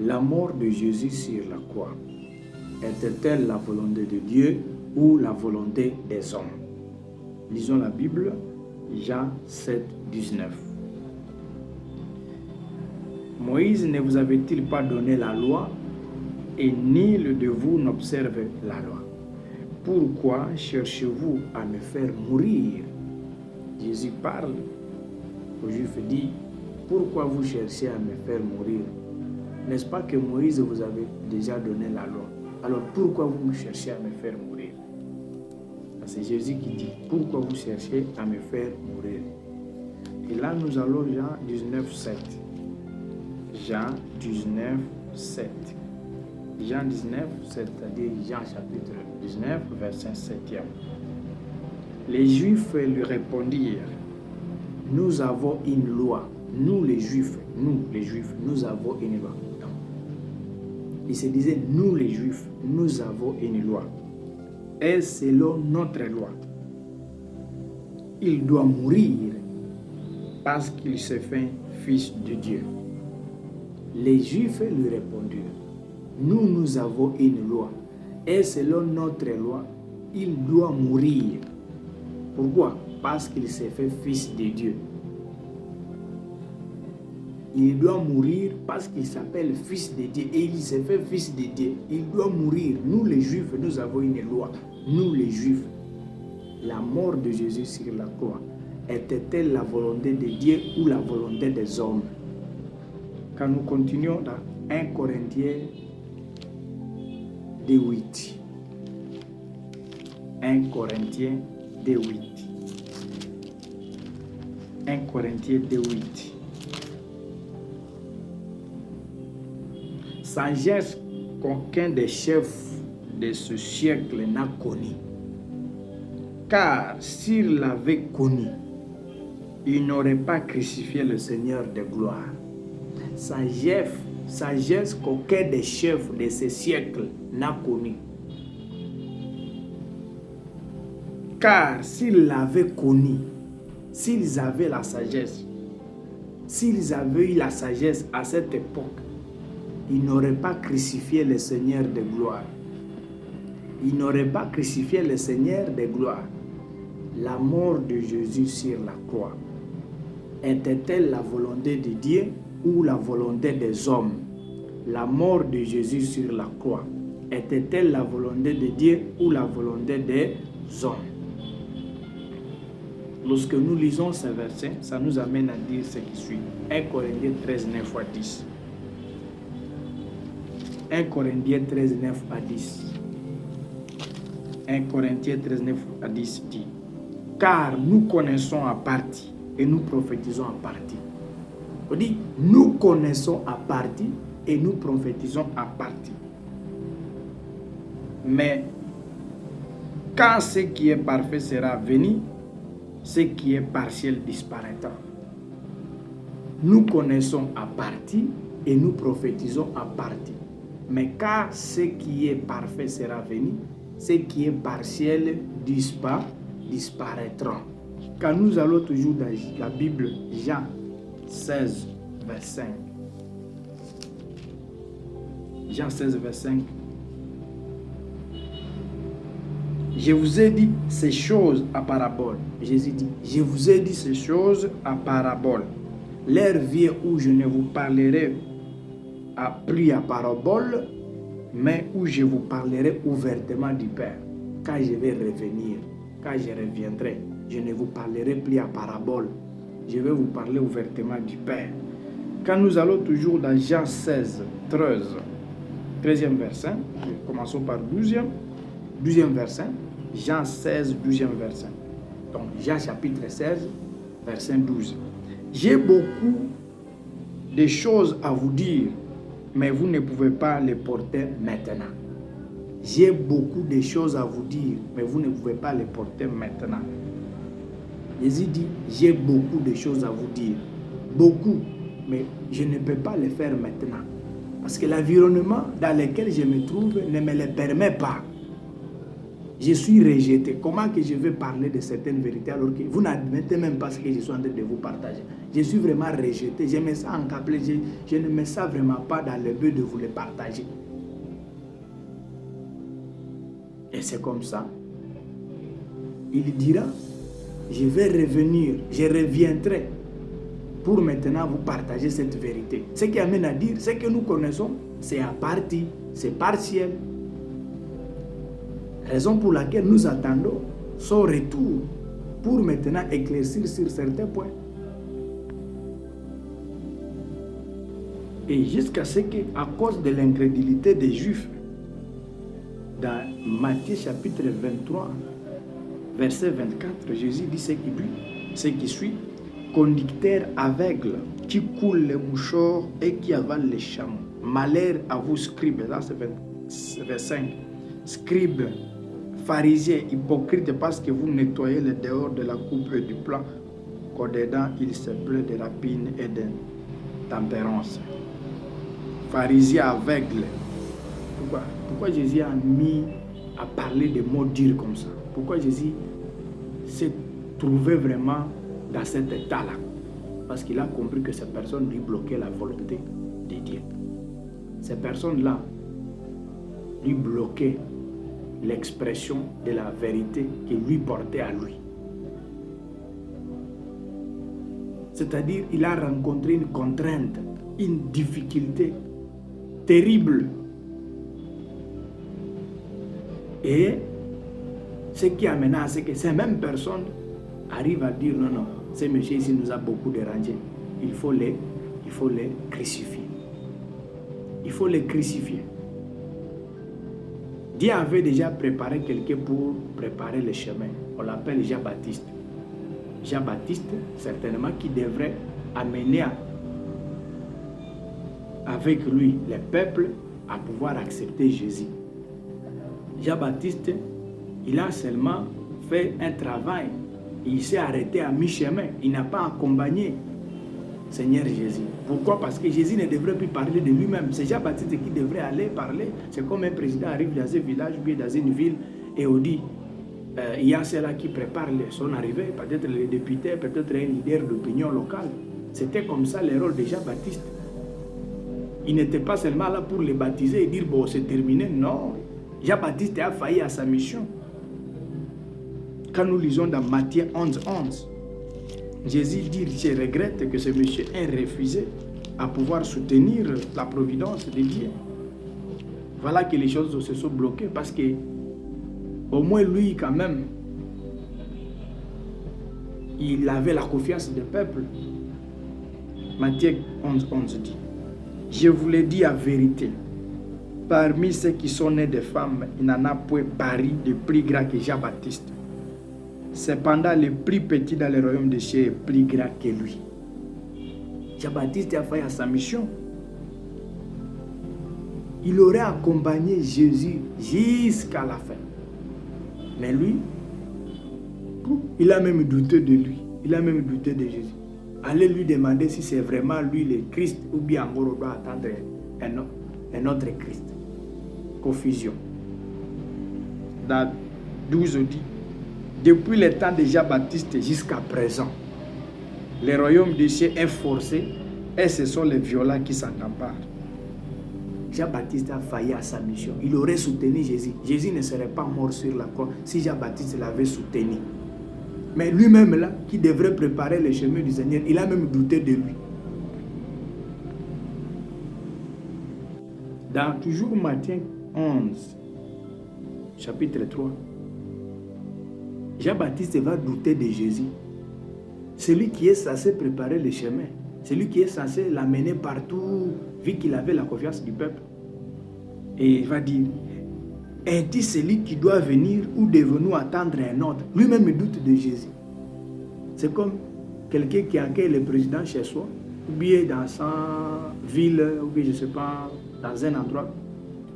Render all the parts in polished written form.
La mort de Jésus sur la croix était-elle la volonté de Dieu ou la volonté des hommes? Lisons la Bible, Jean 7, 19. Moïse ne vous avait-il pas donné la loi, et nul de vous n'observe la loi? Pourquoi cherchez-vous à me faire mourir? Jésus parle aux Juifs, dit, pourquoi vous cherchez à me faire mourir? N'est-ce pas que Moïse vous avait déjà donné la loi? Alors pourquoi vous cherchez à me faire mourir? C'est Jésus qui dit, pourquoi vous cherchez à me faire mourir? Et là nous allons Jean 19, 7. Jean 19, 7. Jean 19, c'est-à-dire Jean chapitre 19, verset 7e. Les Juifs lui répondirent, nous avons une loi. Nous les Juifs, nous avons une loi. Il se disait, nous les Juifs, nous avons une loi. Et selon notre loi, il doit mourir parce qu'il se fait fils de Dieu. Les Juifs lui répondirent, nous avons une loi. Et selon notre loi, il doit mourir. Pourquoi? Parce qu'il s'est fait fils de Dieu. Il doit mourir parce qu'il s'appelle fils de Dieu et il s'est fait fils de Dieu. Il doit mourir. Nous les Juifs, nous avons une loi. Nous les Juifs. La mort de Jésus sur la croix était-elle la volonté de Dieu ou la volonté des hommes? Quand nous continuons dans 1 Corinthiens 2:8. 1 Corinthiens 2:8. 1 Corinthiens 2:8. Sagesse qu'aucun des chefs de ce siècle n'a connue. Car s'il l'avait connu, il n'aurait pas crucifié le Seigneur de gloire. Sagesse qu'aucun des chefs de ce siècle n'a connue. Car s'ils l'avaient connu, s'ils avaient la sagesse, s'ils avaient eu la sagesse à cette époque, ils n'auraient pas crucifié le Seigneur de gloire. Ils n'auraient pas crucifié le Seigneur de gloire. La mort de Jésus sur la croix était-elle la volonté de Dieu ou la volonté des hommes? La mort de Jésus sur la croix était-elle la volonté de Dieu ou la volonté des hommes? Lorsque nous lisons ces versets, ça nous amène à dire ce qui suit. 1 Corinthiens 13, 9 à 10. 1 Corinthiens 13, 9 à 10. 1 Corinthiens 13, 9 à 10 dit, car nous connaissons à partie et nous prophétisons à partie. On dit, nous connaissons à partie et nous prophétisons à partie. Mais quand ce qui est parfait sera venu, ce qui est partiel disparaîtra. Nous connaissons à partie et nous prophétisons à partie. Mais quand ce qui est parfait sera venu, ce qui est partiel disparaîtra. Quand nous allons toujours dans la Bible, Jean 16, verset 5. Jean 16, verset 5. Je vous ai dit ces choses à parabole. Jésus dit, je vous ai dit ces choses à parabole. L'heure vient où je ne vous parlerai plus à parabole, mais où je vous parlerai ouvertement du Père. Quand je vais revenir, quand je reviendrai, je ne vous parlerai plus à parabole. Je vais vous parler ouvertement du Père. Quand nous allons toujours dans Jean 16, 13e verset, commençons par 12e verset, Jean 16, 12e verset. Donc Jean chapitre 16, verset 12. J'ai beaucoup de choses à vous dire, mais vous ne pouvez pas les porter maintenant. J'ai beaucoup de choses à vous dire, mais vous ne pouvez pas les porter maintenant. Jésus dit, j'ai beaucoup de choses à vous dire. Beaucoup, mais je ne peux pas les faire maintenant. Parce que l'environnement dans lequel je me trouve ne me le permet pas. Je suis rejeté. Comment que je vais parler de certaines vérités alors que vous n'admettez même pas ce que je suis en train de vous partager? Je suis vraiment rejeté. Je me sens encablé. Je ne me sens vraiment pas dans le but de vous les partager. Et c'est comme ça. Il dira, je vais revenir, je reviendrai pour maintenant vous partager cette vérité. Ce qui amène à dire, ce que nous connaissons, c'est à partie, c'est partiel. Raison pour laquelle nous attendons son retour pour maintenant éclaircir sur certains points. Et jusqu'à ce qu'à cause de l'incrédulité des Juifs, dans Matthieu chapitre 23, verset 24, Jésus dit ce qui suit, conducteur aveugle qui coule les mouchoirs et qui avale les chameaux. Malheur à vous, scribes, là c'est verset 5, scribes, pharisiens, hypocrites, parce que vous nettoyez le dehors de la coupe et du plat, qu'au-dedans il se pleut de rapine et de tempérance. Pharisiens aveugles. Pourquoi Jésus a mis à parler de mots durs comme ça? Pourquoi Jésus s'est trouvé vraiment dans cet état-là? Parce qu'il a compris que ces personnes lui bloquaient la volonté de Dieu. Ces personnes-là lui bloquaient l'expression de la vérité qui lui portait à lui. C'est-à-dire, il a rencontré une contrainte, une difficulté terrible. Et ce qui amène à ce que ces mêmes personnes arrivent à dire non, non, ce monsieur ici nous a beaucoup dérangé. Il faut les crucifier. Il faut les crucifier. Dieu avait déjà préparé quelqu'un pour préparer le chemin. On l'appelle Jean-Baptiste. Jean-Baptiste, certainement, qui devrait amener avec lui les peuples à pouvoir accepter Jésus. Jean-Baptiste, il a seulement fait un travail. Il s'est arrêté à mi-chemin. Il n'a pas accompagné Seigneur Jésus. Pourquoi? Parce que Jésus ne devrait plus parler de lui-même. C'est Jean-Baptiste qui devrait aller parler. C'est comme un président arrive dans un village ou dans une ville et on dit il y a ceux-là qui préparent son arrivée, peut-être les députés, peut-être un leader d'opinion locale. C'était comme ça le rôle de Jean-Baptiste. Il n'était pas seulement là pour les baptiser et dire bon, c'est terminé. Non. Jean-Baptiste a failli à sa mission. Quand nous lisons dans Matthieu 11, Jésus dit, je regrette que ce monsieur ait refusé à pouvoir soutenir la providence de Dieu. Voilà que les choses se sont bloquées parce que au moins lui quand même, il avait la confiance du peuple. Matthieu 11 dit, je vous le dis en vérité, parmi ceux qui sont nés de femmes, il n'en a point paru de plus grand que Jean-Baptiste. Cependant, le plus petit dans le royaume des cieux est plus grand que lui. Jean-Baptiste a fait à sa mission. Il aurait accompagné Jésus jusqu'à la fin. Mais lui, il a même douté de lui. Il a même douté de Jésus. Allez lui demander si c'est vraiment lui le Christ ou bien encore on doit attendre un autre Christ. Confusion. Dans 12 dit, depuis le temps de Jean-Baptiste jusqu'à présent, le royaume des cieux est forcé et ce sont les violents qui s'en emparent. Jean-Baptiste a failli à sa mission. Il aurait soutenu Jésus. Jésus ne serait pas mort sur la croix si Jean-Baptiste l'avait soutenu. Mais lui-même là, qui devrait préparer le chemin du Seigneur, il a même douté de lui. Dans toujours Matthieu 11, chapitre 3, Jean-Baptiste va douter de Jésus. Celui qui est censé préparer le chemin, celui qui est censé l'amener partout, vu qu'il avait la confiance du peuple. Et il va dire, est-il celui qui doit venir ou devons-nous attendre un autre? Lui-même doute de Jésus. C'est comme quelqu'un qui accueille le président chez soi, ou bien dans sa ville, ou bien je ne sais pas, dans un endroit.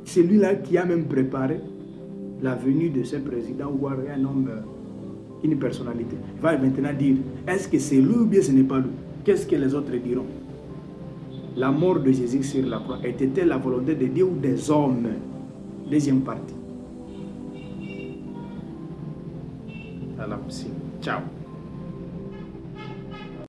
Celui-là qui a même préparé la venue de ce président ou un homme, une personnalité, va maintenant dire, est-ce que c'est lui ou bien ce n'est pas lui? Qu'est-ce que les autres diront? La mort de Jésus sur la croix était-elle la volonté de Dieu ou des hommes? Deuxième partie. À la prochaine. Ciao.